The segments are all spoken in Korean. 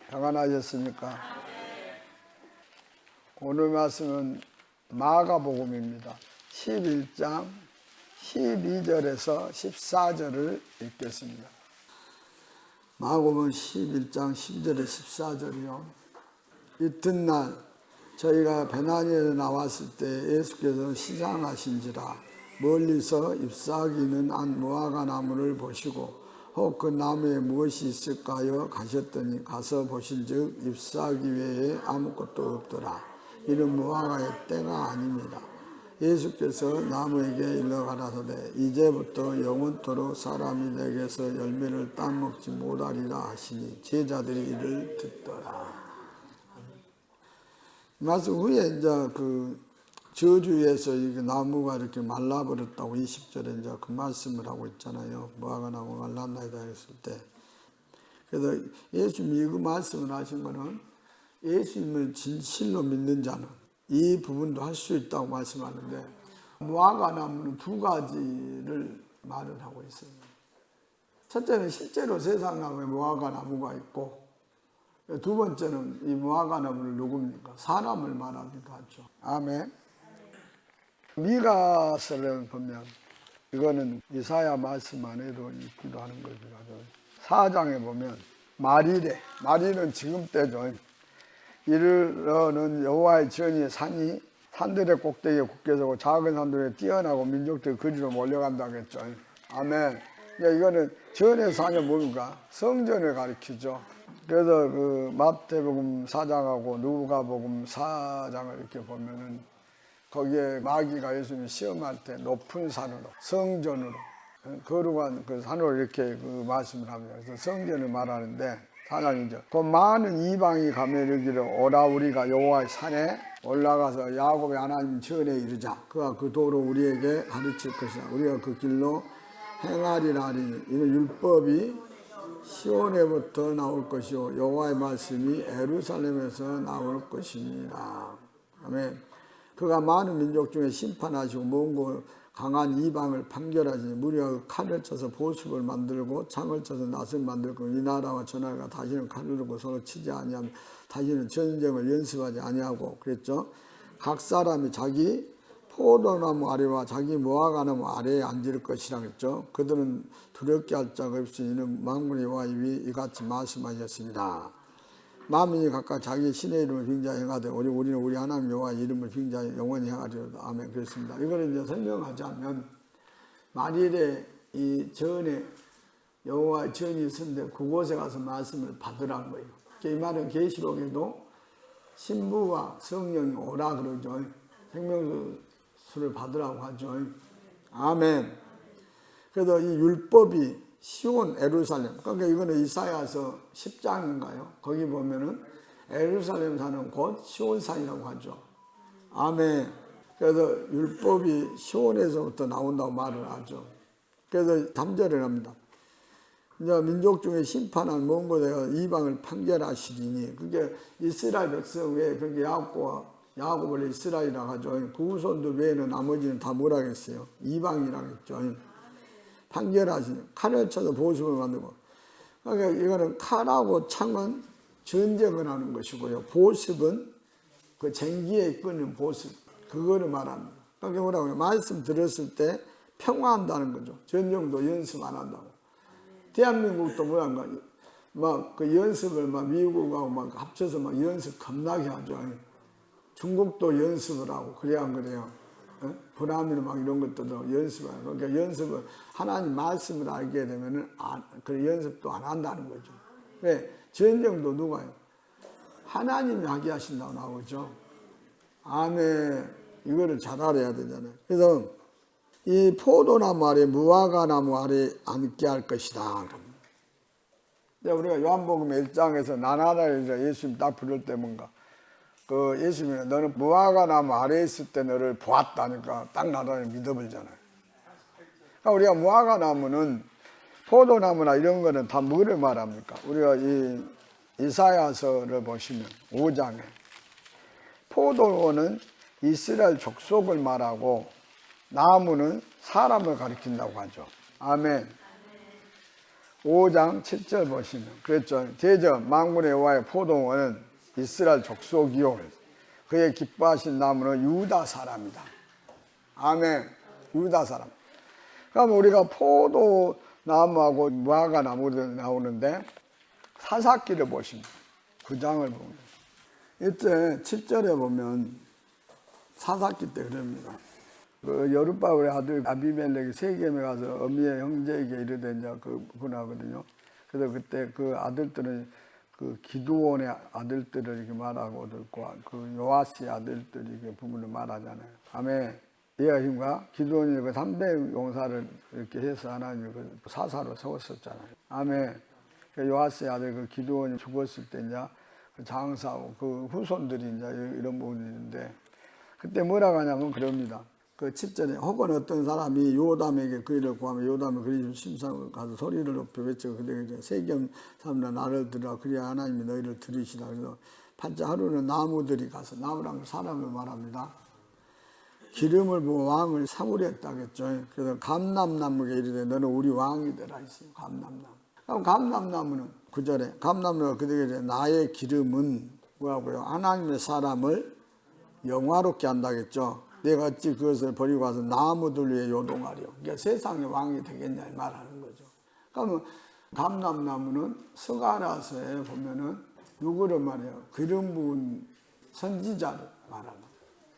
평안하셨습니까? 오늘 말씀은 마가복음입니다. 11장 12절에서 14절을 읽겠습니다. 마가복음 11장 12절에서 14절이요. 이튿날 저희가 베나니에서 나왔을 때 예수께서 시장하신지라 멀리서 잎사귀는 한 무화과 나무를 보시고 혹 그 나무에 무엇이 있을까요? 가셨더니 가서 보신즉 잎사귀 외에 아무것도 없더라. 이는 무화과의 때가 아닙니다. 예수께서 나무에게 일러 가라사대 이제부터 영원토록 사람이 내게서 열매를 따먹지 못하리라 하시니 제자들이 이를 듣더라. 말씀 후에 이제 그 저주에서 이 나무가 이렇게 말라버렸다고 20절에 이제 그 말씀을 하고 있잖아요. 무화과 나무가 말랐나이다 했을 때. 그래서 예수님이 그 말씀을 하신 거는 예수님을 진실로 믿는 자는 이 부분도 할 수 있다고 말씀하는데 무화과 나무는 두 가지를 말을 하고 있어요. 첫째는 실제로 세상 나무에 무화과 나무가 있고 두 번째는 이 무화과 나무를 누굽니까? 사람을 말하기도 하죠. 아멘. 미가서를 보면 이거는 이사야 말씀 안에도 있기도 하는 거죠. 4장에 보면 말일은 지금 때죠. 이르러는 여호와의 전이 산이 산들의 꼭대기에 굳게 서고 작은 산들에 뛰어나고 민족들이 그리로 몰려간다고 했죠. 아멘. 이거는 전의 산이 뭡니까? 성전을 가리키죠. 그래서 그 마태복음 4장하고 누가복음 4장을 이렇게 보면은 거기에 마귀가 예수님 시험할 때 높은 산으로 성전으로 거룩한 그 산으로 이렇게 그 말씀을 합니다. 그래서 성전을 말하는데 4장이죠. 그 많은 이방이 가며 이르기를 오라 우리가 여호와의 산에 올라가서 야곱의 하나님 전에 이르자. 그가 그 도로 우리에게 가르칠 것이다. 우리가 그 길로 행하리라 하리니 이는 율법이 시온에부터 나올 것이요 여호와의 말씀이 예루살렘에서 나올 것이니라. 아멘. 그가 많은 민족 중에 심판하시고 먼 강한 이방을 판결하시니 무리가 칼을 쳐서 보습을 만들고 창을 쳐서 낫을 만들고 이 나라와 저 나라가 다시는 칼을 들고 서로 치지 아니하며 다시는 전쟁을 연습하지 아니하고 그랬죠. 각 사람이 자기 포도나무 아래와 자기 무화과나무 아래에 앉을 것이라 했죠. 그들은 두렵게 할 자가 없으니 이는 만군의 여호와의 이같이 말씀하셨습니다. 만민이 각각 자기 신의 이름을 빙자히 행하되 우리는 우리 하나님 여호와의 이름을 빙자히 영원히 행하리로다. 아멘. 그렇습니다. 이거를 이제 설명하자면 만일에 이 전에 여호와의 전이 있었는데 그곳에 가서 말씀을 받으라는 거예요. 이 말은 계시록에도 신부와 성령이 오라 그러죠. 생명수를 받으라고 하죠. 아멘. 그래서 이 율법이 시온 예루살렘 그러니까 이거는 이사야서 10장인가요? 거기 보면은 예루살렘 산은 곧 시온산이라고 하죠. 아멘. 그래서 율법이 시온에서부터 나온다고 말을 하죠. 그래서 3절에 합니다. 이제 민족 중에 심판한 먼 곳에 이방을 판결하시리니 그게 이스라엘 백성 외에 그게 야곱을 이스라엘이라고 하죠. 그 후손들 외에는 나머지는 다 뭐라 했어요? 이방이라고 했죠. 판결하시니 칼을 쳐서 보습을 만들고 그러니까 이거는 칼하고 창은 전쟁을 하는 것이고요. 보습은 그 쟁기에 이끄는 보습 그거를 말합니다. 그러니까 뭐라고요? 말씀 들었을 때 평화한다는 거죠. 전쟁도 연습 안 한다고. 대한민국도 뭐란가 막 그 연습을 막 미국하고 막 합쳐서 막 연습 겁나게 하죠. 중국도 연습을 하고 그래야 안 그래요. 불암이나 막 이런 것들도 연습하고 그러니까 연습을 하나님 말씀을 알게 되면은 그 연습도 안 한다는 거죠. 왜? 전쟁도 누가요? 하나님이 하게 하신다고 나오죠. 아멘. 이거를 잘 알아야 되잖아요. 그래서 이 포도나무 아래 무화과 나무 아래 앉게 할 것이다. 우리가 요한복음 1장에서 나나다에서 예수님 딱 부를 때 뭔가 그 예수님이 너는 무화과 나무 아래에 있을 때 너를 보았다니까 딱 나를 믿어버리잖아요. 그러니까 우리가 무화과 나무는 포도나무나 이런 거는 다 뭐를 말합니까? 우리가 이 이사야서를 보시면 5장에 포도는 이스라엘 족속을 말하고 나무는 사람을 가리킨다고 하죠. 아멘. 5장 7절 보시면 그랬죠. 대저 만군의 여호와의 포도원은 이스라엘 족속이요. 그의 기뻐하신 나무는 유다 사람이다. 아멘. 유다 사람. 그럼 우리가 포도나무하고 무화과 나무도 나오는데 사사기를 보시면 9장을 보면 이때 7절에 보면 사사기 때 그럽니다. 그 여룻바울의 아들 아비멜렉이 세겜에 가서 어미의 형제에게 이르되 이제 그분하거든요. 그래서 그때 그 아들들은 그 기드온의 아들들을 이렇게 말하고 듣고 그 요아스의 아들들이 이렇게 부모를 말하잖아요. 아멘. 이와 힘과 기드온이 그 300 용사를 이렇게 해서 하나님이 그 사사로 세웠었잖아요. 아멘. 그 요아스의 아들 그 기드온이 죽었을 때 이제 그 장사하고 그 후손들이 이제 이런 부분이 있는데 그때 뭐라고 하냐면 그럽니다. 그 7절에 혹은 어떤 사람이 요담에게 그 일을 구하면 요담이 그리 심상을 가서 소리를 높여 외치고 그들에게 세겜 사람들아 나를 들으라 그리야 하나님이 너희를 들으시라. 그래서 8절 하루는 나무들이 가서 나무라는 사람을 말합니다. 기름을 부어 왕을 사무했다겠죠. 그래서 감람나무에게 이르되 너는 우리 왕이 되라 했어요. 감람나무. 그럼 감람나무는 9절에 감람나무가 그들에게 나의 기름은 뭐라고요? 하나님의 사람을 영화롭게 한다겠죠. 내가 어찌 그것을 버리고 와서 나무들 위에 요동하리요. 그러니까 세상의 왕이 되겠냐 이 말하는 거죠. 그러면 감람나무는 스가랴서에 보면은 누구를 말해요? 기름 부은 선지자를 말합니다.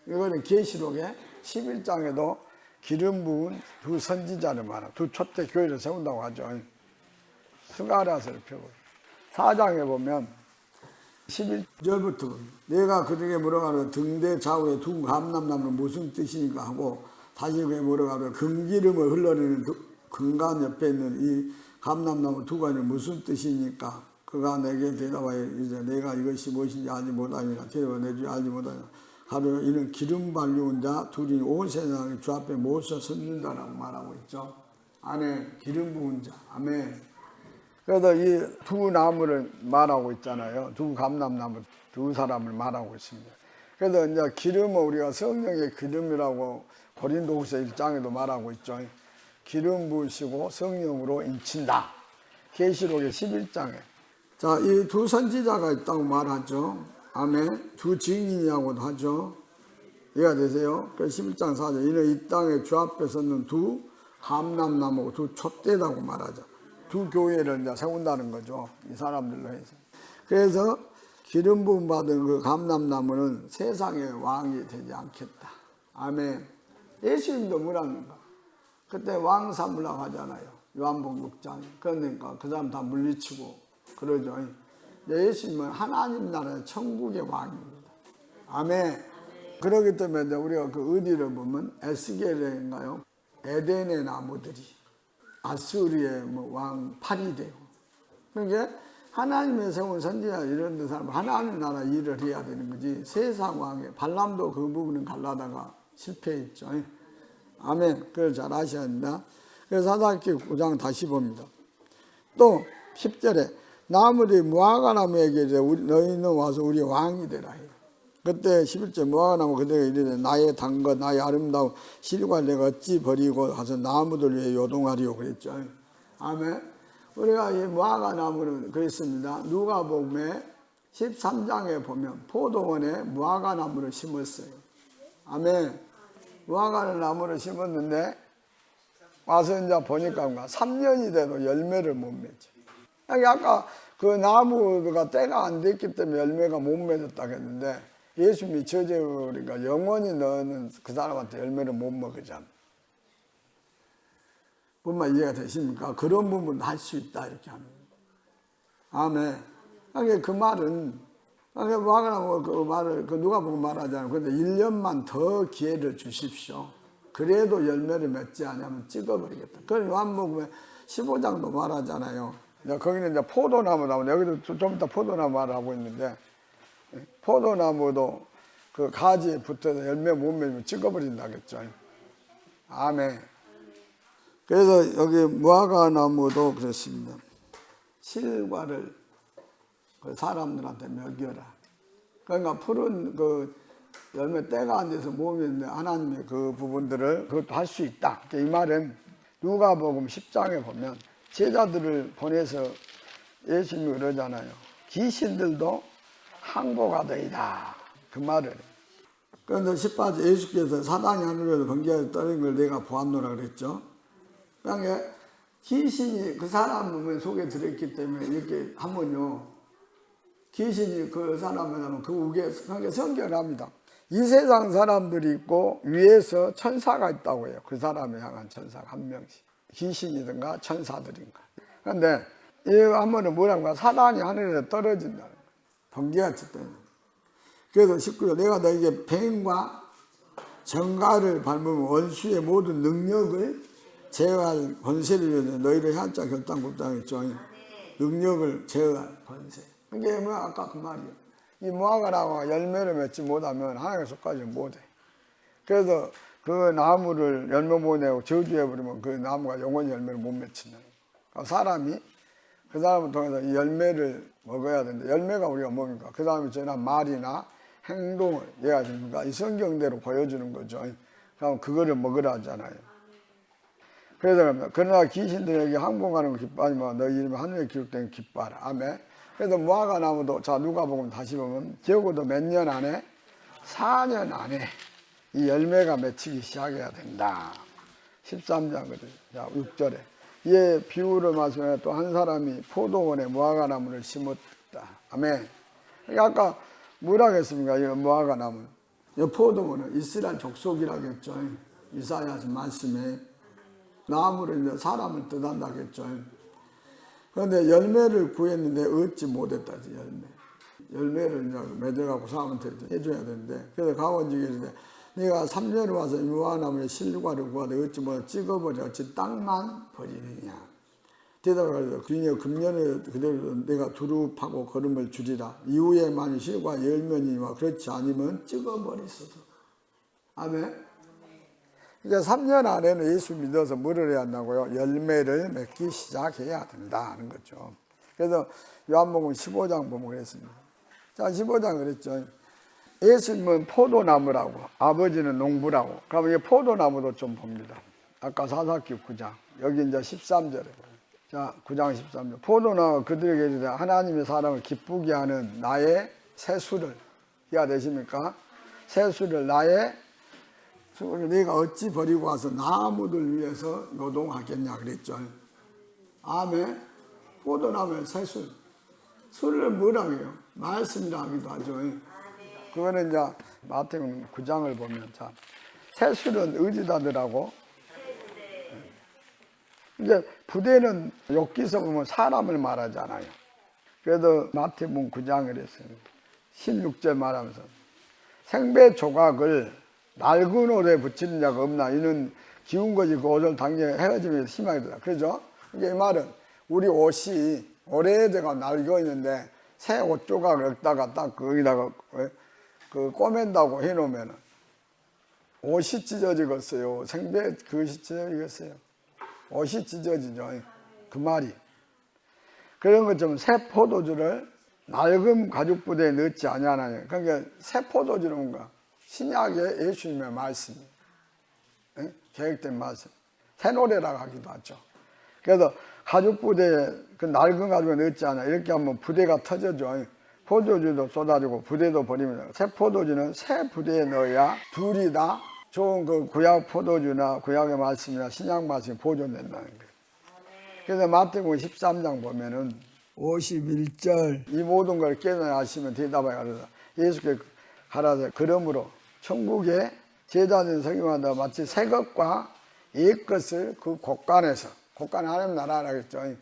이거는 계시록의 11장에도 기름 부은 두 선지자를 말합니다. 두 첫째 교회를 세운다고 하죠. 스가랴서를 펴고 4장에 보면 11절부터 내가 그들에게 물어가려 등대 좌우에 두 감람나무는 무슨 뜻이니까 하고 다시 그에 물어가려 금기름을 흘러내리는 금간 옆에 있는 이 감람나무 두 가지는 무슨 뜻이니까 그가 내게 대답하여 이제 내가 이것이 무엇인지 알지 못하니까 대답하 내주 알지 못하니까 가로 이는 기름 발려온 자 둘이 온 세상에 주 앞에 모셔 섰는다라고 말하고 있죠. 안에 기름 부은 자. 아멘. 그래서 이 두 나무를 말하고 있잖아요. 두 감람나무 두 사람을 말하고 있습니다. 그래서 이제 기름은 우리가 성령의 기름이라고 고린도후서 1장에도 말하고 있죠. 기름 부으시고 성령으로 인친다. 계시록의 11장에. 자, 이 두 선지자가 있다고 말하죠. 아멘. 두 증인이라고도 하죠. 이해가 되세요? 그 11장 4절. 이는 이 땅에 주 앞에 섰는 두 감람나무고 두 촛대라고 말하죠. 두 교회를 이제 세운다는 거죠. 이 사람들로 해서. 그래서 기름 부음 받은 그 감람나무는 세상의 왕이 되지 않겠다. 아멘. 예수님도 뭐랍니까? 그때 왕 삼으려고 하잖아요. 요한복음 6장. 그러니까 그 사람 다 물리치고 그러죠. 예수님은 하나님 나라의 천국의 왕입니다. 아멘. 그렇기 때문에 이제 우리가 그 의리를 보면 에스겔인가요? 에덴의 나무들이 아수르의 왕 팔이 되고 그러니까 하나님의 세운 선지자 이런 사람 하나님 나라 일을 해야 되는 거지 세상 왕의 발람도 그 부분은 갈라다가 실패했죠. 아멘. 그걸 잘 아셔야 합니다. 그래서 사사기 9장 다시 봅니다. 또 10절에 나무들이 무화과 나무에게 너희는 와서 우리 왕이 되라 해요. 그때 11절 무화과 나무 그들에게 이르되 나의 단 것 나의 아름다운 실과 내가 어찌 버리고 가서 나무들 위에 요동하리요 그랬죠. 아멘. 우리가 이 무화과 나무는 그랬습니다. 누가복음에 13장에 보면 포도원에 무화과 나무를 심었어요. 아멘. 무화과 나무를 심었는데 와서 이제 보니까 3년이 돼도 열매를 못 맺죠. 아까 그 나무가 때가 안 됐기 때문에 열매가 못 맺었다고 했는데 예수님이 저주니까 영원히 너는 그 사람한테 열매를 못 먹으잖아. 뭔말 이해가 되십니까? 그런 부분도 할 수 있다 이렇게 합니다. 아멘. 그러니까 그 말은 그러니까 그 말을 그 누가 보고 말하잖아요. 그런데 1년만 더 기회를 주십시오. 그래도 열매를 맺지 않으면 찍어버리겠다. 그건 요한복음에 15장도 말하잖아요. 거기는 이제 포도나무 나오는데 여기도 좀 이따 포도나무 말을 하고 있는데 포도나무도 그 가지에 붙어서 열매 못 맺으면 찍어버린다겠죠. 아멘. 그래서 여기 무화과 나무도 그렇습니다. 실과를 그 사람들한테 먹여라. 그러니까 푸른 그 열매 때가 안 돼서 못 맺는데 하나님의 그 부분들을 그것도 할 수 있다. 이 말은 누가복음 10장에 보면 제자들을 보내서 예수님이 그러잖아요. 귀신들도 항복하더이다. 그 말을. 그런데 18절 예수께서 사단이 하늘에서 번개에 떨어진 걸 내가 보았노라 그랬죠. 그러니까 귀신이 그 사람 몸에 속에 들어있기 때문에 이렇게 하면요. 귀신이 그 사람을 하면 그 우게 성경을 합니다. 이 세상 사람들이 있고 위에서 천사가 있다고 해요. 그 사람을 향한 천사가 한 명씩. 귀신이든가 천사들인가. 그런데 이 한번은 뭐라고 사단이 하늘에 떨어진다는 거예요. 번개같이 떨어진다. 그래서 19절 내가 너에게 뱀과 정갈을 밟으면 원수의 모든 능력을 제어할 권세를 위해 너희를 해한자 결단국당했죠. 능력을 제어할 권세. 그게 뭐 아까 그 말이에요. 이 무화과나무가 열매를 맺지 못하면 하나님의 속까지 못해. 그래서 그 나무를 열매 못 내고 저주해버리면 그 나무가 영원히 열매를 못 맺힌다. 그러니까 사람이 그 사람을 통해서 이 열매를 먹어야 되는데 열매가 우리가 뭡니까? 그 사람이 전한 말이나 행동을 얘가 됩니까? 이 성경대로 보여주는 거죠. 그럼 그거를 먹으라 하잖아요. 그래서 그러나 귀신들에게 항복하는 거 기뻐하지만 너희 이름이 하늘에 기록된 기뻐하라. 아멘. 그래서 무화과 나무도 자 누가복음 다시 보면 적어도 몇 년 안에 4년 안에 이 열매가 맺히기 시작해야 된다. 13장 거든. 자 6절에 이에 비유를 말씀해 또 한 사람이 포도원에 무화과 나무를 심었다. 아멘. 그러니까 아까 뭐라고 했습니까? 이 무화과 나무. 이 포도원은 이스라엘 족속이라겠죠. 이사야서 말씀에 나무를 이제 사람을 뜻한다겠죠. 그런데 열매를 구했는데 얻지 못했다. 열매를 이제 맺어갖고 사람한테 해줘야 되는데 그래서 가원지게 이르되 네가 3년에 와서 이 무화과나무에 실과를 구하되 얻지 못해 찍어버려 어찌 땅만 버리느냐. 대답하여 그러니 금년에 그대로 내가 두릅하고 걸음을 줄이라. 이후에 만일 실과 열매니와 그렇지 않으면 찍어버리소서. 아멘. 이제 3년 안에는 예수 믿어서 뭐를 해야 한다고요? 열매를 맺기 시작해야 된다는 거죠. 그래서 요한복음 15장 보면 그랬습니다. 자, 15장 그랬죠. 예수님은 포도나무라고, 아버지는 농부라고. 그러면 이 포도나무도 좀 봅니다. 아까 사사기 9장, 여기 이제 13절에. 자, 9장 13절. 포도나무 그들에게 이르되 하나님의 사람을 기쁘게 하는 나의 새술을, 이해가 되십니까? 새술을 나의 내가 어찌 버리고 와서 나무들 위해서 노동하겠냐 그랬죠. 아멘. 포도나무의 새술. 술을 뭐라고 해요? 말씀이라 하기도 하죠. 그거는 이제 마태복음 9장을 보면 자, 새술은 의지다들하고 이제 부대는 욥기서 보면 사람을 말하잖아요. 그래도 마태복음 9장을 했어요. 16절 말하면서 생배 조각을 낡은 옷에 붙이는 자가 없나. 이는 기운 거지 그 옷을 당연히 헤어지면서 심하게 들어. 그죠? 이게 이 말은 우리 옷이 오래돼가 낡어 있는데 새 옷 조각을 여기다가 딱 거기다가 그 꼬맨다고 해놓으면 옷이 찢어지겠어요. 생배 그것이 찢어지겠어요. 옷이 찢어지죠. 그 말이. 그런 것처럼 새 포도주를 낡은 가죽 부대에 넣지 아니하나요. 그러니까 새 포도주는 뭔가 신약의 예수님의 말씀, 계획된 말씀, 새노래라고 하기도 하죠. 그래서 가죽 부대에 그 낡은 가죽을 넣지 않아. 이렇게 하면 부대가 터져죠. 포도주도 쏟아지고 부대도 버리면 새 포도주는 새 부대에 넣어야 둘이 다 좋은 그 구약 포도주나 구약의 말씀이나 신약 말씀이 보존된다는 거예요. 그래서 마태복음 13장 보면은 51절 이 모든 걸 깨달으시면 대답하여 가로다 예수께서 가라사대 그러므로 천국의 제자된 성경마다 마치 새 것과 옛 것을 그 곳간에서 곳간 하나님 나라라겠죠.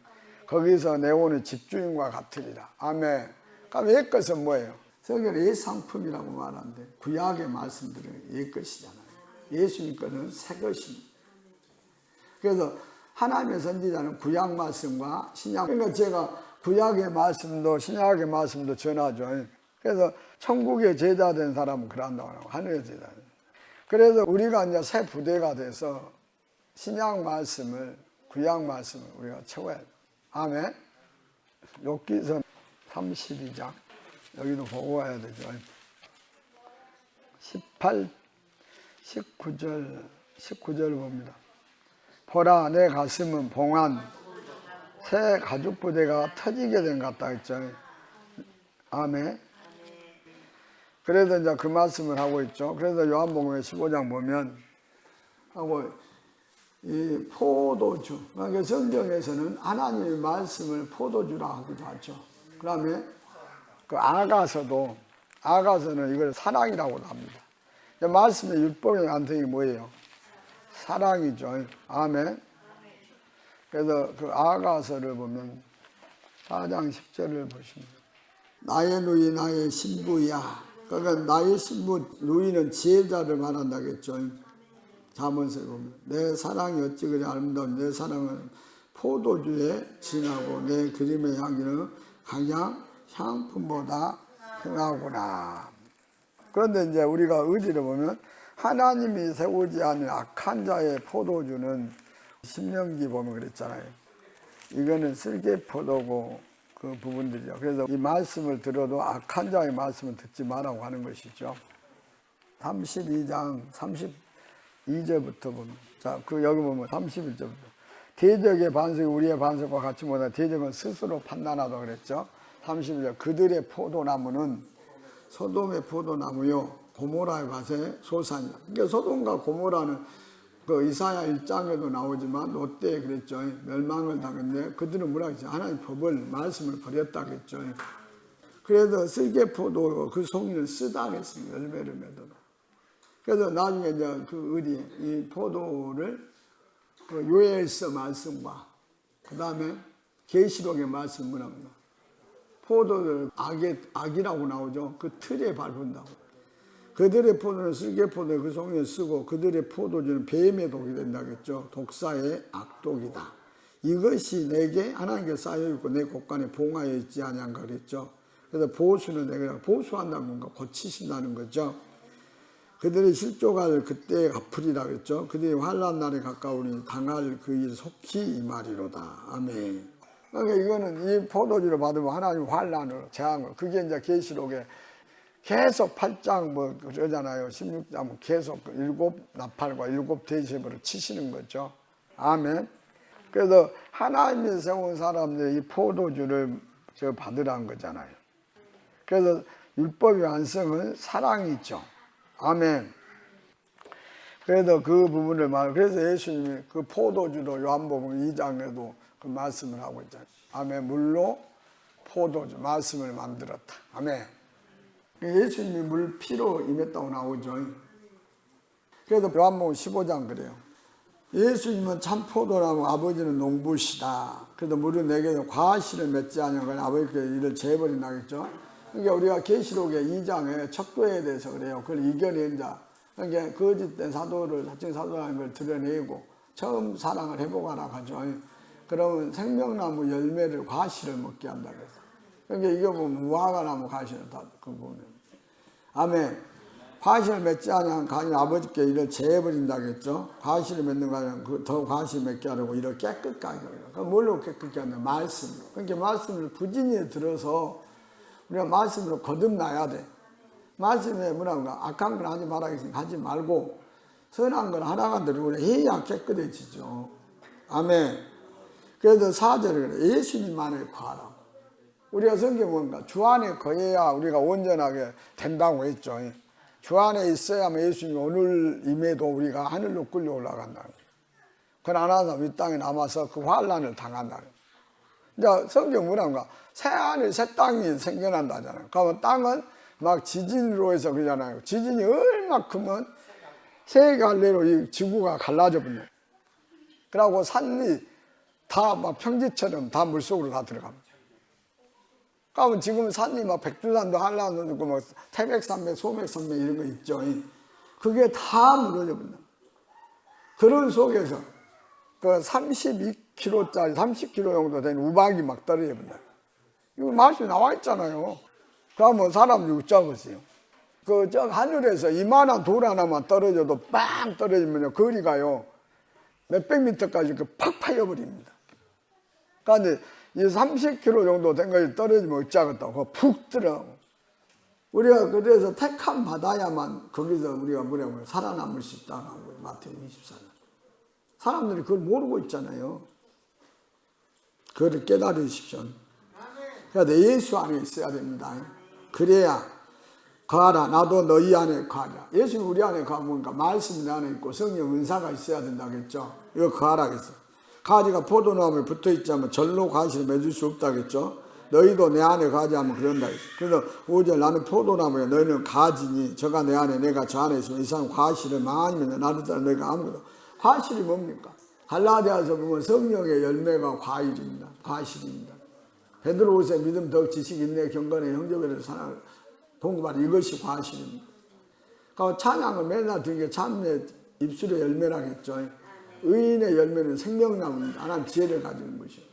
거기서 내오는 집주인과 같으리라. 아멘. 그럼 옛 것은 뭐예요? 성경은 옛 상품이라고 말하는데 구약의 말씀들은 옛 것이잖아요. 예수님 거는 새 것입니다. 그래서 하나님의 선지자는 구약 말씀과 신약, 그러니까 제가 구약의 말씀도 신약의 말씀도 전하죠. 그래서 천국의 제자 된 사람은 그런다고 하고 하늘의 제자. 그래서 우리가 이제 새 부대가 돼서 신약 말씀을 구약 말씀을 우리가 채워야 돼요. 아멘. 욥기서 32장 여기도 보고 와야 되죠. 19절 봅니다. 보라 내 가슴은 봉한 새 가죽 부대가 터지게 된 것 같다 했죠. 아멘. 그래서 이제 그 말씀을 하고 있죠. 그래서 요한복음 15장 보면 하고 이 포도주, 그러니까 성경에서는 하나님의 말씀을 포도주라 하기도 하죠. 그다음에 그 아가서는 이걸 사랑이라고 합니다. 말씀의 율법의 안성이 뭐예요? 사랑이죠. 아멘. 그래서 그 아가서를 보면 4장 10절을 보시면 나의 누이 나의 신부야. 그러니까 나의 신부 누이는 지혜자를 말한다겠죠. 잠언서에 보면 내 사랑이 어찌 그리 아름다운 내 사랑은 포도주에 진하고 내 그림의 향기는 강양 향품보다 흥하구나. 그런데 이제 우리가 의지를 보면 하나님이 세우지 않은 악한 자의 포도주는 신명기 보면 그랬잖아요. 이거는 쓸개포도고 그 부분들이죠. 그래서 이 말씀을 들어도 악한 자의 말씀을 듣지 말라고 하는 것이죠. 32장 32절부터 보면 자, 그 여기 보면 31절부터 대적의 반석이 우리의 반석과 같이 못하다. 대적은 스스로 판단하다 그랬죠. 31절 그들의 포도나무는 소돔의 포도나무요 고모라의 밭의 소산이다. 그러니까 소돔과 고모라는 그 이사야 1장에도 나오지만 롯데에 그랬죠. 멸망을 당했네. 그들은 뭐라 했죠? 하나님 법을 말씀을 버렸다 그랬죠. 그래서 쓸개포도 그 송이를 쓰다 그랬습니다. 열매를 맺어도. 그래서 나중에 이제 그 의리 이 포도를 그 요엘서 말씀과 그 다음에 계시록의 말씀 뭐랍니까? 포도를 악이라고 나오죠. 그 틀에 밟은다고. 그들의 포도는 쓸개포도에 그 송이를 쓰고 그들의 포도주는 뱀의 독이 된다겠죠. 독사의 악독이다. 이것이 내게 하나님께 쌓여있고 내 곳간에 봉하여 있지 아니한가 그랬죠. 그래서 보수는 내가 보수한다는 건가 고치신다는 거죠. 그들의 실족할 그때에 갚으리라 그랬죠. 그들이 환난 날에 가까우니 당할 그 일 속히 임하리로다. 아멘. 그러니까 이거는 이 포도주를 받으면 하나님 환난을 재앙을 그게 이제 계시록에 계속 8장 뭐 그러잖아요. 16장 계속 7나팔과 7대접으로 치시는 거죠. 아멘. 그래서 하나님이 세운 사람들이 이 포도주를 받으라는 거잖아요. 그래서 율법의 완성은 사랑이죠. 아멘. 그래서 그 부분을 그래서 예수님이 그 포도주로 요한복음 2장에도 그 말씀을 하고 있잖아요. 아멘. 물로 포도주 말씀을 만들었다. 아멘. 예수님이 물 피로 임했다고 나오죠. 그래서 요한복음 15장 그래요. 예수님은 참 포도나무 아버지는 농부시다. 그래서 물은 내게서 과실을 맺지 않으면 아버지께 이를 재벌이 나겠죠. 그러니까 우리가 계시록의 2장에 척도에 대해서 그래요. 그걸 이겨낸 자. 그러니까 거짓된 사도를 사칭 사도라는 걸 드러내고 처음 사랑을 회복하라 하죠. 그러면 생명나무 열매를 과실을 먹게 한다 그래서. 그러니까 이거 보면 무화과나무 과실을 다 그 보면. 아멘. 과실을 맺지 않으면 가인 아버지께 이를 재버린다겠죠. 과실을 맺는 가는 더 과실 맺게 하려고 이를 깨끗하게 하려고. 그럼 뭘로 깨끗하게 하냐? 말씀으로. 그러니까 말씀을 부진히 들어서 우리가 말씀으로 거듭나야 돼. 말씀에 뭐라는가? 악한 걸 하지 말아야겠으니까 하지 말고 선한 걸 하라고 들으고 우리가 해야 깨끗해지죠. 아멘. 그래서 4절에 그래. 예수님 안에 거하라. 우리가 성경 보니까 주 안에 거해야 우리가 온전하게 된다고 했죠. 주 안에 있어야만 예수님이 오늘 임해도 우리가 하늘로 끌려 올라간다는 거예요. 그건 안 하다 이 땅에 남아서 그 환난을 당한다는 거예요. 이제 성경 뭐라는가? 새 하늘 새 땅이 생겨난다잖아요. 그러면 땅은 막 지진으로 해서 그러잖아요. 지진이 얼마큼은 세 갈래로 이 지구가 갈라져 버려요. 그러고 산이 다 막 평지처럼 다 물속으로 다 들어갑니다. 그러면 지금 산이 막 백두산도 한라산도 있고 막 태백산맥, 소맥산맥 이런 거 있죠. 그게 다 무너져 버린다. 그런 속에서 그 32kg짜리 30kg 정도 된 우박이 막 떨어져 버린다. 이거 말씀이 나와 있잖아요. 그러면 사람들이 웃자겠어요. 그 저 하늘에서 이만한 돌 하나만 떨어져도 빵 떨어지면 거리가요 몇백 미터까지 팍 파여버립니다. 그런데 이 30kg 정도 된 것이 떨어지면 어쩌겠다고 푹 들어. 우리가 그래서 택함 받아야만 거기서 우리가 뭐냐면 살아남을 수 있다는 거예요. 마태복음 24장. 사람들이 그걸 모르고 있잖아요. 그거를 깨달으십시오. 그러니까 내 예수 안에 있어야 됩니다. 그래야 거하라. 나도 너희 안에 거하라. 예수는 우리 안에 거하면 말씀이 내 안에 있고 성령 은사가 있어야 된다겠죠. 이거 거하라겠어. 가지가 포도나무에 붙어있자면 절로 가시를 맺을 수 없다겠죠. 너희도 내 안에 거하지 않으면 그런다. 그래서 5절 나는 포도나무에 너희는 가지니 저가 내 안에 내가 저 안에 있으면 이 사람 과실을 많이 맺는 나를 따라 너희가 아무것도. 과실이 뭡니까? 갈라디아서 보면 성령의 열매가 과일입니다. 과실입니다. 베드로후서에 믿음, 덕, 지식, 인내, 경건의 형제들의 사랑, 공급하는 이것이 과실입니다. 그러니까 찬양을 맨날 듣는 게 참내 입술의 열매라겠죠. 의인의 열매는 생명나무입니다. 하나님 지혜를 가지는 것이요.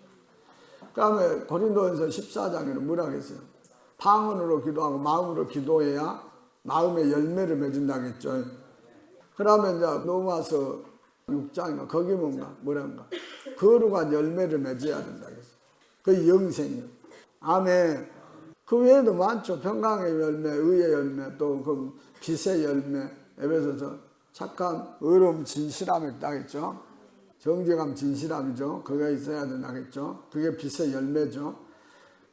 그 다음에 고린도전서 14장에는 뭐라고 했어요? 방언으로 기도하고 마음으로 기도해야 마음의 열매를 맺은다겠죠. 그러면 이제 로마서 6장인가 거기 뭐란가 거룩한 열매를 맺어야 된다겠어요. 그 영생이요. 아멘. 그 외에도 많죠. 평강의 열매, 의의 열매, 또 그 빛의 열매, 에베소서 착함, 의로움, 진실함이 있다겠죠. 정직함, 진실함이죠. 그게 있어야 된다겠죠. 그게 빛의 열매죠.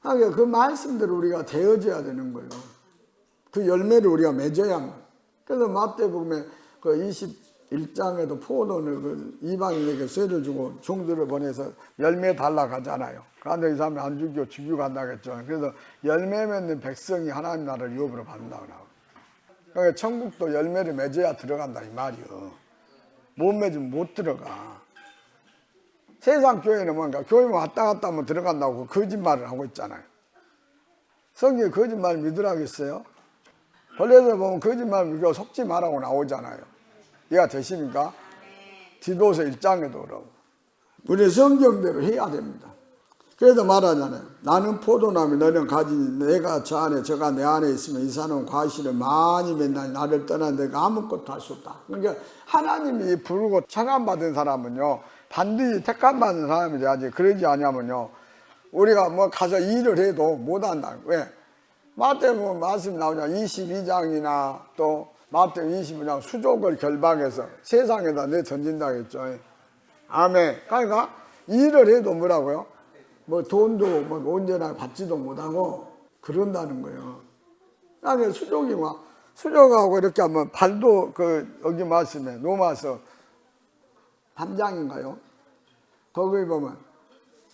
그 말씀대로 우리가 되어져야 되는 거예요. 그 열매를 우리가 맺어야만. 그래서 마태복음에 그 21장에도 포도는 그 이방인에게 쇠를 주고 종들을 보내서 열매 달라고 하잖아요. 그런데 이 사람이 안 죽이고 간다겠죠. 그래서 열매 맺는 백성이 하나님 나라를 유업으로 받는다고 나와요. 그러니까 천국도 열매를 맺어야 들어간다 이 말이요. 못 맺으면 못 들어가. 세상 교회는 뭔가 교회만 왔다 갔다 하면 들어간다고 거짓말을 하고 있잖아요. 성경에 거짓말 믿으라겠어요? 본래에서 보면 거짓말 믿고 속지 말라고 나오잖아요. 이해가 되십니까? 디도서 1장에도 그러고. 우리 성경대로 해야 됩니다. 그래서 말하잖아요. 나는 포도나무 너는 가지니 내가 저 안에 저가 내 안에 있으면 이 사람은 과실을 많이 맺나니 나를 떠난 내가 아무것도 할 수 없다. 그러니까 하나님이 부르고 청함받은 사람은요 반드시 택함받은 사람이 돼야지. 그러지 않으면요 우리가 뭐 가서 일을 해도 못한다. 왜? 마태복음 말씀 나오냐 22장이나 또 마태복음 25장 수족을 결박해서 세상에다 내던진다 했죠. 아멘. 그러니까 일을 해도 뭐라고요? 뭐 돈도 뭐 언제나 받지도 못하고 그런다는 거예요. 그러니까 수족이 막 수족하고 이렇게 하면 발도 그 여기 말씀에 로마서 3장인가요? 거기 보면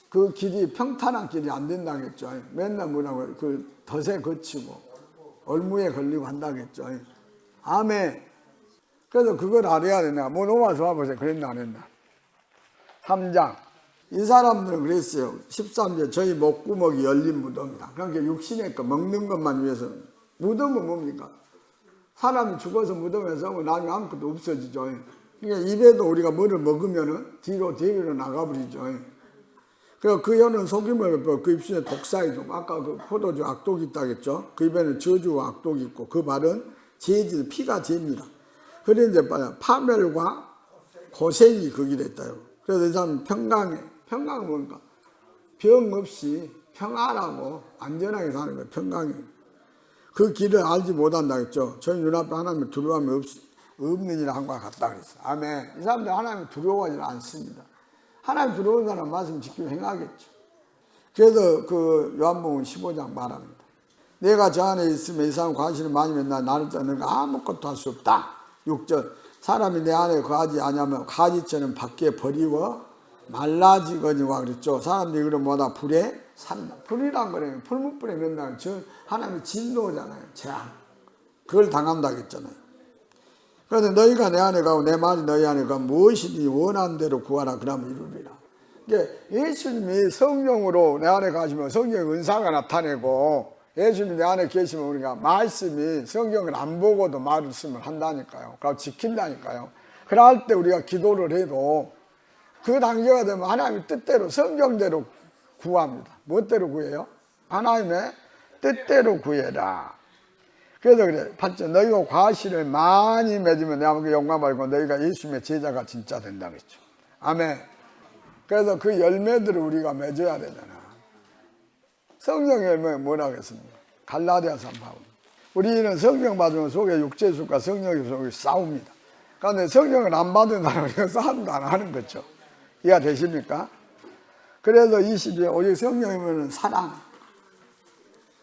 그 길이 평탄한 길이 안 된다겠죠. 맨날 뭐라고 그 덫에 거치고 얼무에 걸리고 한다겠죠. 아멘. 그래서 그걸 알아야 된다. 뭐 로마서 봐보세요. 그랬나 안 했나? 3장. 이 사람들은 그랬어요. 13절 저희 목구멍이 열린 무덤이다. 그러니까 육신의 거 먹는 것만 위해서. 무덤은 뭡니까? 사람이 죽어서 무덤에 썩으면 나중에 아무것도 없어지죠. 그러니까 입에도 우리가 뭐를 먹으면은 뒤로 대비로 나가버리죠. 그래서 그 혀는 속임을 그 입술에 독사이죠. 아까 그 포도주 악독이 있다겠죠. 그 입에는 저주와 악독이 있고 그 발은 죄지 피가 죄입니다. 그래서 이제 파멸과 고생이 거기에 있다요. 그래서 이 사람은 평강은 뭡니까? 병 없이 평안하고 안전하게 사는 거예요. 평강이. 그 길을 알지 못한다겠죠. 저희 눈앞에 하나님을 두려워하면 없느니라 한 것과 같다 그랬어요. 아멘. 이 사람들 하나님을 두려워하지 않습니다. 하나님 두려운 사람 말씀 지키고 행하겠죠. 그래서 그 요한복음 15장 말합니다. 내가 저 안에 있으면 이 사람 과실을 많이 맺나 나를 떠는 거 아무것도 할 수 없다. 6절 사람이 내 안에 거하지 않으면 가지처럼 밖에 버리워 말라지거니와 그랬죠. 사람들이 그럼 뭐다 불에 산다. 불이란 거는 풀무불에 넣는다는 저 하나님의 진노잖아요. 재앙. 그걸 당한다 했잖아요. 그래서 너희가 내 안에 가고 내 말이 너희 안에 가면 무엇이든지 원하는 대로 구하라 그러면 이루리라. 그러니까 예수님이 성령으로 내 안에 가시면 성령의 은사가 나타내고 예수님이 내 안에 계시면 우리가 말씀이 성경을 안 보고도 말씀을 한다니까요. 그걸 지킨다니까요. 그럴 때 우리가 기도를 해도 그 단계가 되면 하나님의 뜻대로 성경대로 구합니다. 무엇대로 구해요? 하나님의 뜻대로 구해라. 그래서 그래. 8절 너희가 과실을 많이 맺으면 내가 그 영광 받고 너희가 예수님의 제자가 진짜 된다겠죠. 아멘. 그래서 그 열매들을 우리가 맺어야 되잖아. 성경의 열매가 뭐라고 했습니까? 갈라디아서 한번 봐봅니다. 우리는 성경 받으면 속에 육체술과 성령의 속에 싸웁니다. 그런데 성령을 안 받은 사람은 싸움도 안 하는 거죠. 이해가 되십니까? 그래서 20에 오직 성령이면 사랑.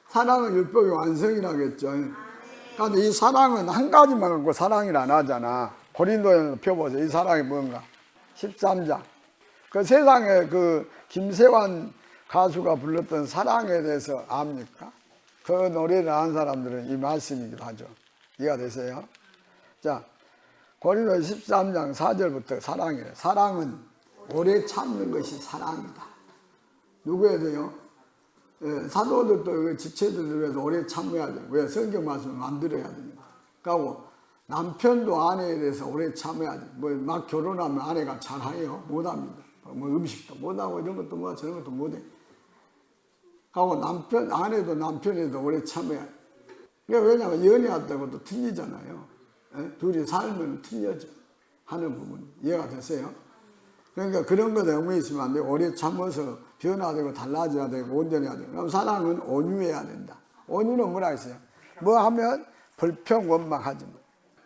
사랑은 율법의 완성이라겠죠. 그런데 이 사랑은 한 가지만 갖고 사랑이라 안 하잖아. 고린도전서 펴보세요. 이 사랑이 뭔가. 13장. 그 세상에 그 김세환 가수가 불렀던 사랑에 대해서 압니까? 그 노래를 아는 사람들은 이 말씀이기도 하죠. 이해가 되세요? 자, 고린도전서 13장 4절부터 사랑이래요. 사랑은 오래 참는 것이 사랑이다. 누구에 대해요? 예, 사도들도 지체들을 위해서 오래 참아야 돼요. 왜? 성경 말씀을 만들어야 되니까. 그리고 남편도 아내에 대해서 오래 참아야 돼요. 뭐 막 결혼하면 아내가 잘해요? 못합니다. 뭐 음식도 못하고 이런 것도 못하고 저런 것도 못해. 하고 아내도 남편에도 오래 참아야 돼요. 왜냐하면 연애한다고 또 틀리잖아요. 예? 둘이 살면 틀려져. 하는 부분. 이해가 되세요? 그러니까 그런 거 너무 있으면 안 돼요. 오래 참아서 변화되고 달라져야 되고 온전해야 되고. 그럼 사랑은 온유해야 된다. 온유는 뭐라 했어요? 뭐 하면 불평 원망하지 마.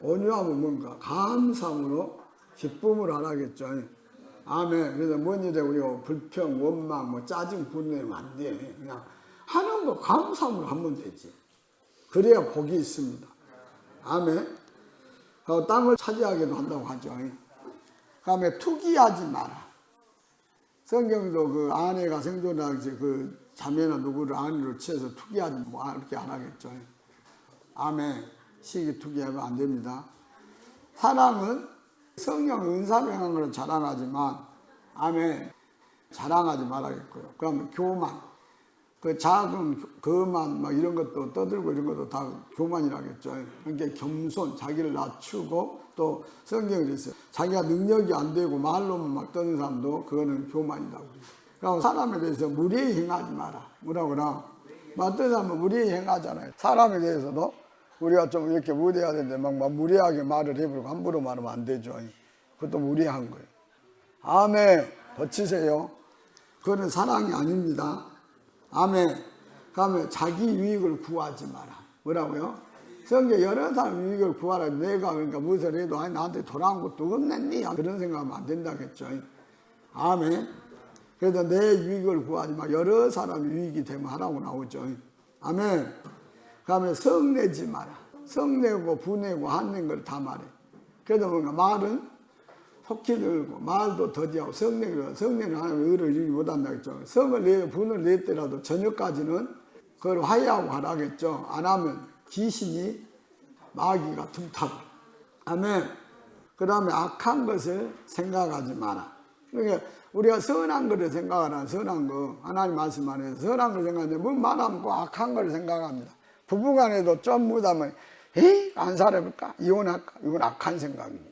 온유하면 뭔가 감사함으로 기쁨을 하라겠죠. 아멘. 그래서 뭔 일에 우리가 불평 원망 뭐 짜증 분내면 안 돼. 그냥 하는 거 감사함으로 하면 되지. 그래야 복이 있습니다. 아멘. 땅을 차지하기도 한다고 하죠. 다음에 투기하지 마라. 성경도 그 아내가 생존하기 그 자매나 누구를 아내로 취해서 투기하지 뭐 이렇게 안 하겠죠. 아멘. 시기 투기하면 안 됩니다. 사랑은 성령 은사를 행한 것을 자랑하지만 아멘. 자랑하지 말아야겠고요. 그러면 교만. 그 작은 거만 막 이런 것도 떠들고 이런 것도 다 교만이라겠죠. 그러니까 겸손, 자기를 낮추고 또 성경에 있어요. 자기가 능력이 안 되고 말로만 막 떠는 사람도 그거는 교만이라고 그래요. 그러니까 사람에 대해서 무례히 행하지 마라. 뭐라고 그러나? 어떤 사람은 무례히 행하잖아요. 사람에 대해서도 우리가 좀 이렇게 무례해야 되는데 막 무례하게 말을 해버리고 함부로 말하면 안 되죠. 그것도 무례한 거예요. 아멘. 고치세요. 그거는 사랑이 아닙니다. 아멘. 그러면 자기 유익을 구하지 마라. 뭐라고요? 성경 여러 사람 유익을 구하라. 내가 그러니까 무엇을 해도 아니 나한테 돌아온 것도 없겠니? 그런 생각하면 안 된다겠죠. 아멘. 그래서 내 유익을 구하지 마. 여러 사람 유익이 되면 하라고 나오죠. 아멘. 그러면 성내지 마라. 성내고 분내고 하는 걸 다 말해. 그래도 뭔가 말은 속히 늘고 말도 더디하고 성내는 하나님의 의를 이루지 못한다 했죠. 성을 내 분을 냈더라도 저녁까지는 그걸 화해하고 하라겠죠. 안 하면 귀신이 마귀가 틈타고. 아멘. 그 다음에 악한 것을 생각하지 마라. 그러니까 우리가 선한 것을 생각하라. 선한 거 하나님 말씀 안에서 선한 걸 생각하는데 뭐 말하면 꼭 악한 걸 생각합니다. 부부간에도 좀 못하면 에이 안 살아볼까? 이혼할까? 이건 악한 생각입니다.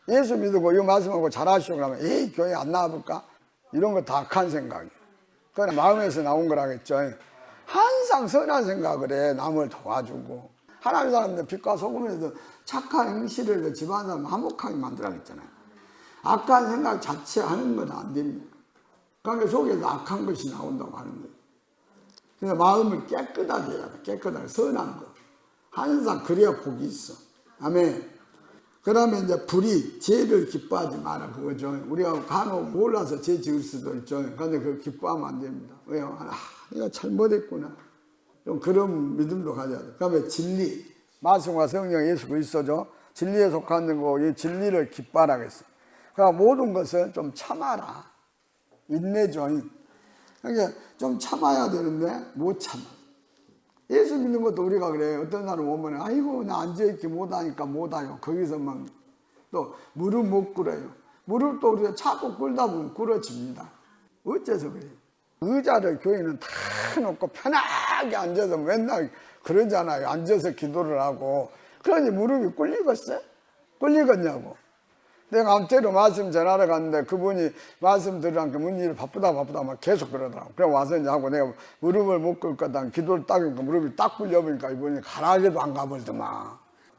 예수 믿고 이 말씀하고 잘하시고 그러면 에이 교회 안 나와볼까? 이런 거 다 악한 생각이에요. 그건 마음에서 나온 거라겠죠. 항상 선한 생각을 해. 남을 도와주고 하나님 사람들 빛과 소금에서 착한 행실을 해서 집안 사람 화목하게 만들어야겠잖아요. 악한 생각 자체 하는 건 안 됩니다. 그러니까 속에서 악한 것이 나온다고 하는 거예요. 그래서 마음을 깨끗하게 해야 돼. 깨끗하게 선한 거. 항상 그래야 복이 있어. 아멘. 그러면 이제 불의, 죄를 기뻐하지 마라. 그거죠. 우리가 간혹 몰라서 죄 지을 수도 있죠. 그런데 그걸 기뻐하면 안 됩니다. 왜요? 내가 잘못했구나. 좀 그런 믿음도 가져야 돼. 그다음에 진리. 말씀과 성령 예수 그리스도죠. 진리에 속하는 거, 이 진리를 기뻐하라겠어. 그러니까 모든 것을 좀 참아라. 인내죠. 그러니까 좀 참아야 되는데 못 참아. 예수 믿는 것도 우리가 그래요. 어떤 사람 오면 아이고 나 앉아있기 못하니까 못와요. 거기서만 또 무릎 못 꿇어요. 무릎도 우리가 자꾸 꿇다 보면 꿇어집니다. 어째서 그래요? 의자를 교회는 다 놓고 편하게 앉아서 맨날 그러잖아요. 앉아서 기도를 하고. 그러니 무릎이 꿇리겠어요? 꿇리겠냐고. 내가 암태로 말씀 전하러 갔는데 그분이 말씀 들으라니까 문일을 바쁘다 막 계속 그러더라고. 그래 와서 이제 하고 내가 무릎을 못 꿇거든. 기도를 딱 하니까 무릎이 딱 꿇려보니까 이분이 가라지도 안 가버리더만.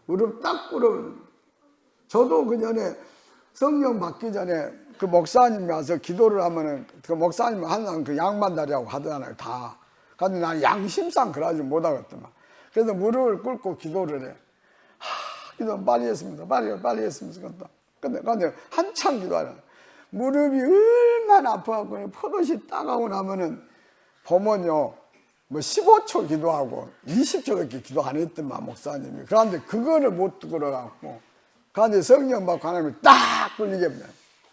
무릎 딱 꿇어. 저도 그 전에 성령 받기 전에 그 목사님 가서 기도를 하면은 그 목사님 항상 그 양반다리하고 하잖아요. 다. 근데 난 양심상 그러지 못하겠더만. 그래서 무릎을 꿇고 기도를 해. 기도 빨리 했습니다. 빨리 했습니다. 근데 한참 기도하라. 무릎이 얼마나 아파갖고 포도시 따가고 나면은 보면요 뭐 15초 기도하고 20초밖에 기도 안 했더만 목사님이. 그런데 그거를 못 들어갖고 그런데 성령 받고 하나님이 딱 끌리게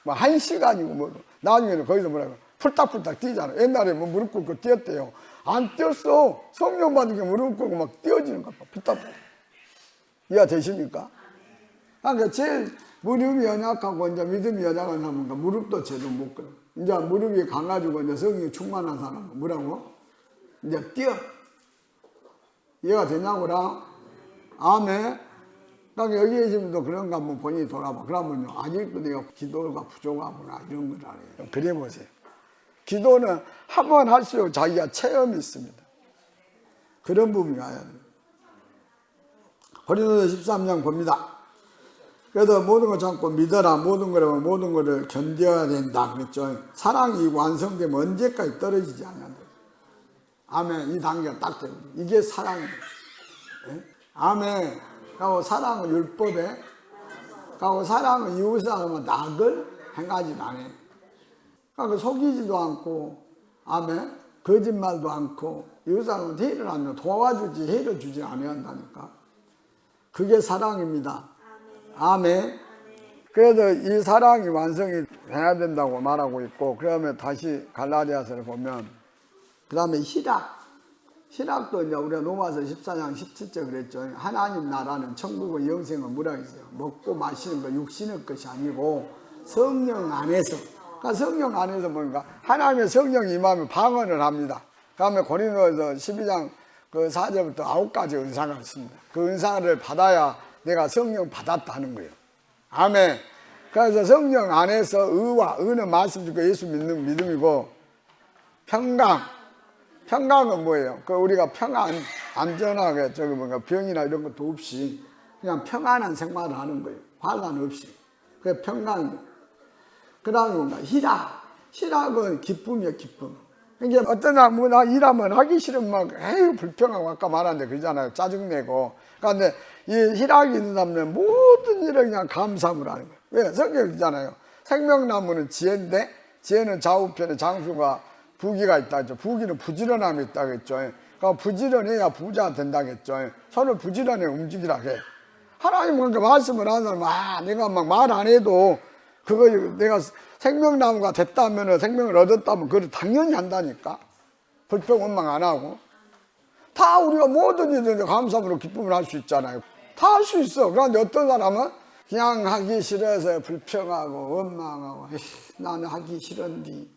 뭐 1시간이고 뭐 나중에는 거기서 뭐라고 풀딱풀딱 뛰잖아. 옛날에 뭐 무릎 꿇고 뛰었대요. 안 뛰었어. 성령 받은 게 무릎 꿇고 막 뛰어지는 거야. 풀딱풀딱. 이해가 되십니까? 그러니까 제일 무릎이 연약하고 이제 믿음이 연약한 사람은 무릎도 제대로 못 걸어. 이제 무릎이 강가지고 이제 성령이 충만한 사람은 뭐라고? 이제 뛰어. 이해가 되냐고라? 아멘. 그러니까 여기 계시면도 그런가 한번 본인이 돌아봐. 그러면요, 아직도 내가 기도가 부족하구나, 이런 걸 알아요. 그래 보세요. 기도는 한 번 할수록 자기가 체험이 있습니다. 그런 부분이 와야 돼요. 고린도서 13장 봅니다. 그래도 모든 걸 참고 믿어라. 모든 거라면 모든 거를 견뎌야 된다. 그랬죠. 사랑이 완성되면 언제까지 떨어지지 않는다. 아멘. 이 단계가 딱 되고 이게 사랑이에요. 네? 아멘. 그리고 사랑은 율법에, 그리고 사랑은 이웃사람은 낙을 행하지도 않아요. 그러니까 속이지도 않고, 아멘. 거짓말도 않고, 이웃사람은 해를 하면 도와주지 해를 주지 않아야 한다니까. 그게 사랑입니다. 아멘. 그래서 이 사랑이 완성이 돼야 된다고 말하고 있고, 그다음에 다시 갈라디아서를 보면, 그 다음에 희락도 이제 우리가 로마서 14장 17절 그랬죠. 하나님 나라는 천국은 영생은 뭐라 했어요? 먹고 마시는 거 육신의 것이 아니고 성령 안에서. 그러니까 성령 안에서 뭔가 하나님의 성령이 임하면 방언을 합니다. 그 다음에 고린도서 12장 그 4절부터 9가지 은사가 있습니다. 그 은사를 받아야 내가 성령 받았다는 거예요. 아멘. 그래서 성령 안에서 의는 말씀 듣고 예수 믿는 믿음이고, 평강은 뭐예요? 그 우리가 안전하게 병이나 이런 것도 없이 그냥 평안한 생활을 하는 거예요. 환난 없이. 그게 평강이에요. 그 다음에 뭔가 희락은 기쁨이에요, 기쁨. 그러니까 어떤 사람은 나 일하면 하기 싫으면 막 에휴 불평하고 아까 말한데 그러잖아요. 짜증내고. 그런데 이 희락이 있는 사람은 모든 일을 그냥 감사함으로 하는 거예요. 왜? 성경이잖아요. 생명나무는 지혜인데 지혜는 좌우편에 장수가 부귀가 있다죠. 부귀는 부지런함이 있다겠죠. 그러니까 부지런해야 부자 된다겠죠. 손을 부지런히 움직이라 해. 하나님 그러니까 말씀을 하는 사람은 내가 막 말 안 해도 그거 내가 생명나무가 됐다면 생명을 얻었다면 그걸 당연히 한다니까. 불평 원망 안 하고. 다 우리가 모든 일에 감사함으로 기쁨을 할 수 있잖아요. 다 할 수 있어. 그런데 어떤 사람은 그냥 하기 싫어서 불평하고 원망하고 나는 하기 싫은디.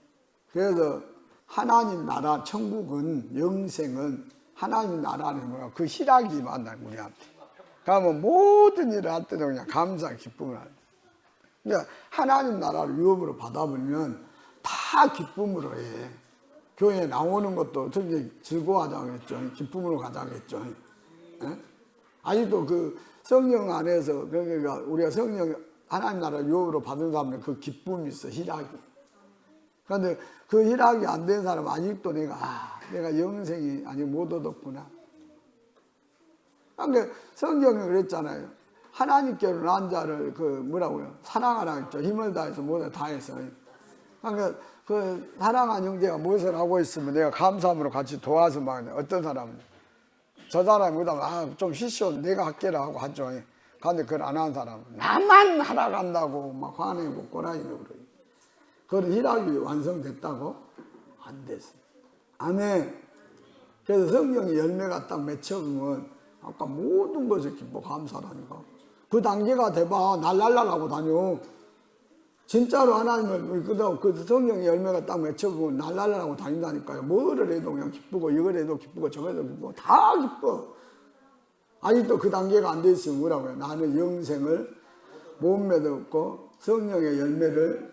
그래서 하나님 나라 천국은 영생은 하나님 나라는 뭐야? 그 희락이 만나 우리한테. 그러면 모든 일을 할 때도 그냥 감사 기쁨을 하는. 그러니까 하나님 나라를 유업으로 받아보면 다 기쁨으로 해. 교회에 나오는 것도 특히 즐거워하자겠죠. 기쁨으로 가자겠죠. 예? 아직도 그 성령 안에서 그러니까 우리가 성령 하나님 나라 유업으로 받은 사람은 그 기쁨이 있어, 희락이. 그런데 그 희락이 안 된 사람은 아직도 내가 영생이 아직 못 얻었구나. 그러니까 성경에 그랬잖아요. 하나님께로 난 자를 뭐라고요? 사랑하라 했죠. 힘을 다해서 모두 다해서. 그러니까 그 사랑한 형제가 무엇을 하고 있으면 내가 감사함으로 같이 도와서 막 어떤 사람은 저 사람이 그러다가 좀 쉬시오 내가 할게라 하고 하죠. 그런데 그걸 안 하는 사람은 나만 하라 간다고 막 화내고 꼬라이고 그래요. 그런 희락이 완성됐다고? 안 됐어요. 아멘. 그래서 성경의 열매가 딱 맺혀보면 아까 모든 것을 기뻐 감사하니까 그 단계가 돼봐 날랄랄하고 다녀. 진짜로 하나님을 그 성경의 열매가 딱 맺혀보면 날랄랄하고 다닌다니까요. 뭐를 해도 그냥 기쁘고 이걸 해도 기쁘고 저걸 해도 기쁘고 다 기뻐. 아직도 그 단계가 안 돼 있으면 뭐라고요? 나는 영생을 몸매도 없고 성령의 열매를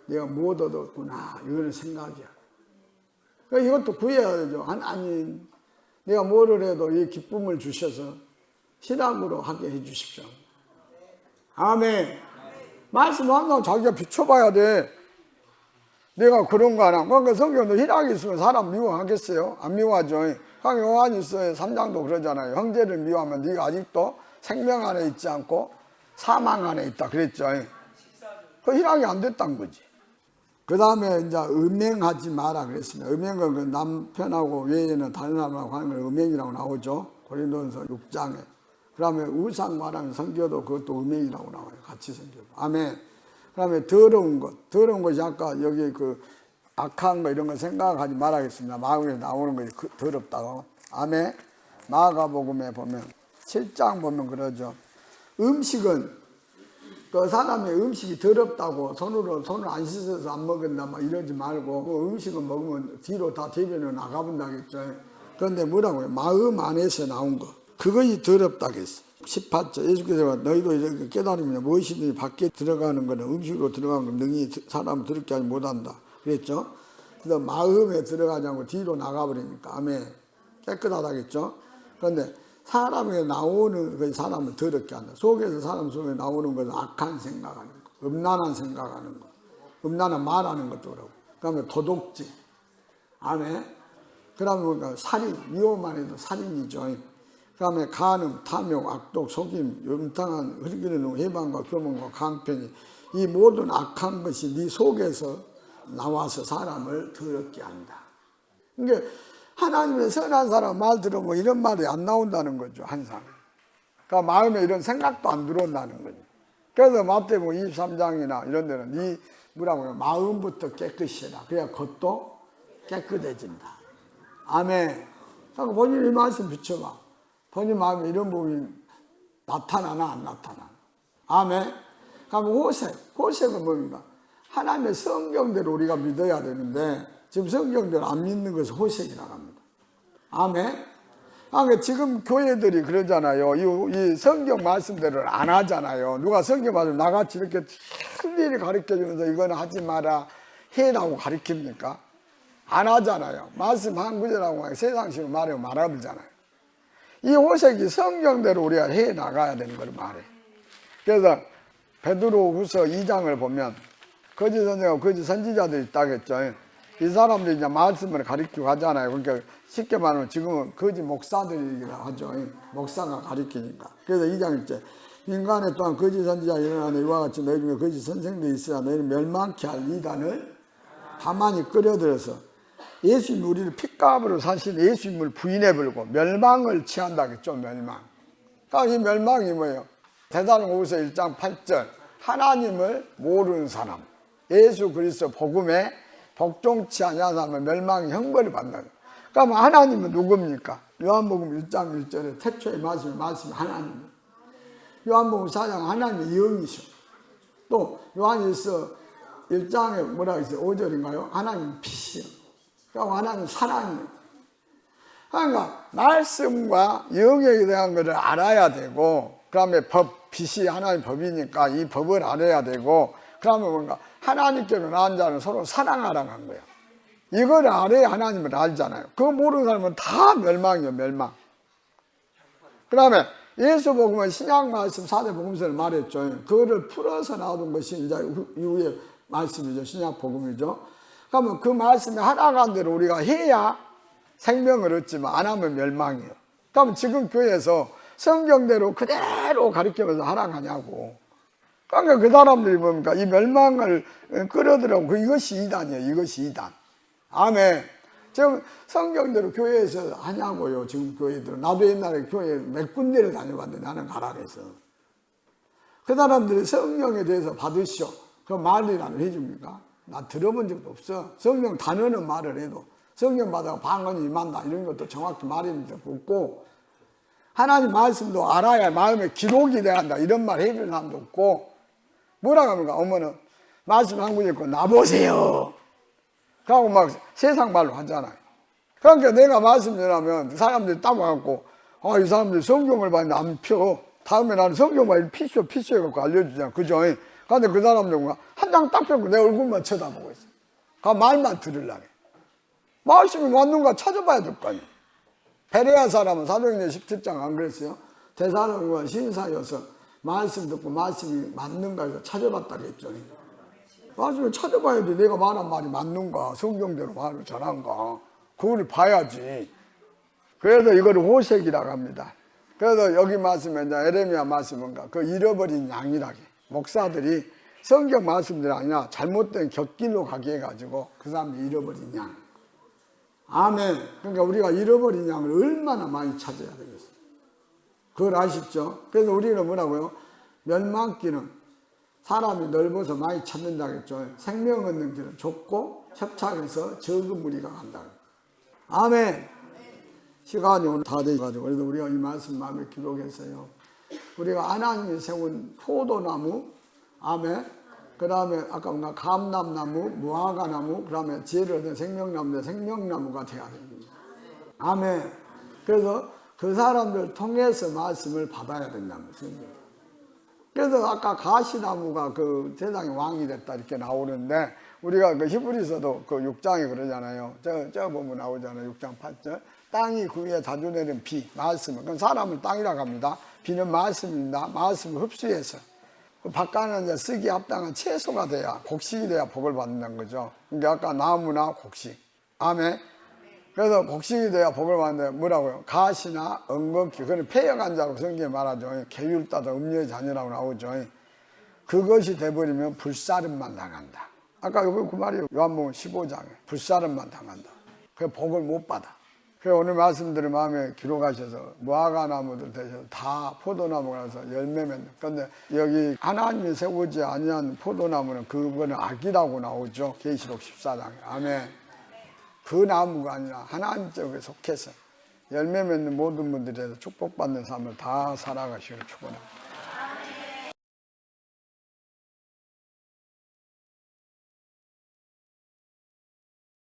내가 못 얻었구나. 이거는 생각이야. 그러니까 이것도 구해야 되죠. 하나님, 내가 뭐를 해도 이 기쁨을 주셔서 희락으로 하게 해 주십시오. 아멘. 말씀 항상 자기가 비춰봐야 돼. 내가 그런 거 하나. 그러니까 성경도 희락이 있으면 사람 미워하겠어요? 안 미워하죠. 그러니까 요한일서 3장도 그러잖아요. 형제를 미워하면 네가 아직도 생명 안에 있지 않고 사망 안에 있다. 그랬죠. 그 희락이 안 됐다는 거지. 그 다음에 이제 음행하지 마라 그랬습니다. 음행은 그 남편하고 외에는 다른 사람하고 하는 걸 음행이라고 나오죠. 고린도전서 6장에. 그 다음에 우상 말하는 성교도 그것도 음행이라고 나와요. 같이 성교도. 아멘. 그 다음에 더러운 것. 더러운 것이 아까 여기 그 악한 거 이런 거 생각하지 말아야겠습니다. 마음에 나오는 것이 더럽다고. 아멘. 마가복음에 보면 7장 보면 그러죠. 음식은 그 사람의 음식이 더럽다고 손을 안 씻어서 안 먹었나 막 이러지 말고 그 음식을 먹으면 뒤로 다 대변을 나가본다겠죠. 그런데 뭐라고요? 마음 안에서 나온 거 그것이 더럽다겠어. 18절 예수께서 너희도 이렇게 깨달으면 무엇이든지 밖에 들어가는 거는 음식으로 들어가는 건 능히 사람을 더럽게 하지 못한다 그랬죠. 그래서 마음에 들어가지 않고 뒤로 나가버리니까 아멘. 깨끗하다겠죠. 그런데 사람에게 나오는 것이 사람을 더럽게 한다. 속에서 사람 속에 나오는 것은 악한 생각하는 거, 음란한 생각하는 거, 음란한 말하는 것도 그러고, 그 다음에 도둑질, 아멘. 그 다음에 뭔가 살인, 미워만 해도 살인이죠. 그 다음에 간음, 탐욕, 악독, 속임, 음탕한 흐리는 해방과 교만과 강편이 이 모든 악한 것이 네 속에서 나와서 사람을 더럽게 한다. 그러니까 하나님의 선한 사람 말 들으면 이런 말이 안 나온다는 거죠, 항상. 그러니까 마음에 이런 생각도 안 들어온다는 거죠. 그래서 마태복음 23장이나 이런 데는 네 뭐라고요? 마음부터 깨끗이 해라. 그래야 겉도 깨끗해진다. 아멘. 그러니까 본인이 이 말씀 비춰봐. 본인 마음에 이런 부분이 나타나나 안 나타나나. 아멘. 그러면 호색은 뭡니까? 하나님의 성경대로 우리가 믿어야 되는데 지금 성경대로 안 믿는 것을 호색이라고 합니다. 아멘. 그러니까 지금 교회들이 그러잖아요. 이 성경 말씀대로 안 하잖아요. 누가 성경 말씀 나같이 이렇게 틀리게 가르쳐주면서 이거는 하지 마라 해라고 가르칩니까? 안 하잖아요. 말씀 한 구절하고 세상식으로 말하면 말아버리잖아요. 이 호색이 성경대로 우리가 해 나가야 되는 걸 말해. 그래서 베드로후서 2장을 보면 거짓 선생하고 거짓 선지자들이 있다겠죠. 이 사람들이 이제 말씀을 가르치고 가잖아요. 그러니까 쉽게 말하면 지금은 거짓 목사들이라고 하죠. 목사가 가르치니까. 그래서 2장 1절 인간에 또한 거짓 선지자가 일어나는 이와 같이 너희 중에 거짓 선생들이 있어야 너희는 멸망케 할 이단을 가만히 끌어들여서 예수님 우리를 핏값으로 사신 예수님을 부인해버리고 멸망을 취한다겠죠. 멸망. 그러니까 이 멸망이 뭐예요? 데살로니가후서 1장 8절 하나님을 모르는 사람 예수 그리스도 복음에 복종치 아니하는 사람은 멸망의 형벌을 받는다. 그러면 하나님은 누굽니까? 요한복음 1장 1절에 태초에 말씀이 하나님. 요한복음 4장 하나님의 영이셔. 또 요한일서 1장에 뭐라고 했어요? 5절인가요? 하나님 빛이요. 그러니까 하나님 사랑이에요. 그러니까 말씀과 영에 대한 것을 알아야 되고 그 다음에 빛이 하나님 법이니까 이 법을 알아야 되고 그러면 뭔가 하나님께로 나온 자는 서로 사랑하라고 한 거예요. 이걸 알아야 하나님을 알잖아요. 그거 모르는 사람은 다 멸망이에요. 멸망. 그 다음에 예수 복음은 신약 말씀 4대 복음서를 말했죠. 그거를 풀어서 나오던 것이 이제 이후의 말씀이죠. 신약 복음이죠. 그러면 그 말씀에 하나간 대로 우리가 해야 생명을 얻지만 안 하면 멸망이에요. 그러면 지금 교회에서 성경대로 그대로 가르치면서 하나가냐고. 그러니까 그 사람들이 뭡니까? 이 멸망을 끌어들여고 이것이 이단이에요. 이것이 이단. 아멘. 지금 성경대로 교회에서 하냐고요. 지금 교회들은. 나도 옛날에 교회 몇 군데를 다녀봤는데 나는 가라 그래서. 그 사람들이 성령에 대해서 받으시오. 그 말이라도 해줍니까? 나 들어본 적도 없어. 성령 단어는 말을 해도 성령 받아가 방언이 임한다 이런 것도 정확히 말해준 적도 없고 하나님 말씀도 알아야 마음에 기록이 돼야 한다 이런 말 해주는 사람도 없고 뭐라고 합니까? 어머는 말씀 한 구절 읽고 나보세요. 그러고 막 세상 말로 하잖아요. 그러니까 내가 말씀 전하면 사람들이 따라와갖고 이 사람들이 성경을 봤는데 안 펴. 다음에 나는 성경만 피쇼 해갖고 알려주잖아. 그죠? 그런데 그 사람들은 한 장 딱 펴고 내 얼굴만 쳐다보고 있어. 그 말만 들으려고. 말씀이 맞는가 찾아봐야 될 거 아니에요. 베레아 사람은 사도행전 17장 안 그랬어요? 데살로니가 신사여서 말씀 듣고 말씀이 맞는가 해서 찾아봤다겠죠. 말씀을 찾아봐야 돼. 내가 말한 말이 맞는가, 성경대로 말을 전한가. 그걸 봐야지. 그래서 이거를 호색이라고 합니다. 그래서 여기 말씀에 이제 에레미야 말씀인가 그 잃어버린 양이라게 목사들이 성경 말씀들이 아니라 잘못된 곁길로 가게 해가지고 그 사람이 잃어버린 양. 아멘. 그러니까 우리가 잃어버린 양을 얼마나 많이 찾아야 되겠어요. 그걸 아십죠? 그래서 우리는 뭐라고요? 멸망길은 사람이 넓어서 많이 찾는다겠죠. 생명 얻는 길은 좁고 협착해서 적은 무리가 간다. 아멘. 시간이 오늘 다 돼가지고 그래서 우리가 이 말씀 마음에 기록했어요. 우리가 하나님이 세운 포도나무, 아멘. 그 다음에 아까 뭔가 감람나무, 무화과나무, 그 다음에 지혜를 얻은 생명나무인데 생명나무가 돼야 됩니다. 아멘. 그래서 그 사람들 통해서 말씀을 받아야 된다는 것입니다. 그래서 아까 가시나무가 그 세상의 왕이 됐다 이렇게 나오는데 우리가 그 히브리서도 그 6장에 그러잖아요. 저 보면 나오잖아요. 6장 8절. 땅이 그 위에 자주 내린 비, 말씀을. 그건 사람을 땅이라고 합니다. 비는 말씀입니다. 말씀을 흡수해서. 그 바깥은 이제 쓰기 합당한 채소가 돼야, 곡식이 돼야 복을 받는다는 거죠. 그러니까 아까 나무나 곡식. 아멘. 그래서 곡식이 돼야 복을 받는데 뭐라고요? 가시나 엉겅퀴. 그건 폐역한 자로 성경에 말하죠. 계율 따다 음녀의 자녀라고 나오죠. 그것이 돼버리면 불사름만 당한다. 아까 그 말이 요한복음 15장에 불사름만 당한다. 그 복을 못 받아. 그래서 오늘 말씀들을 마음에 기록하셔서 무화과 나무들 되셔서 다 포도나무라서 열매 맺는. 그런데 여기 하나님이 세우지 아니한 포도나무는 그거는 악이라고 나오죠. 계시록 14장에. 아멘. 그 나무가 아니라 하나님 쪽에 속해서 열매 맺는 모든 분들에서 축복받는 삶을 다 살아가시기를 축원합니다.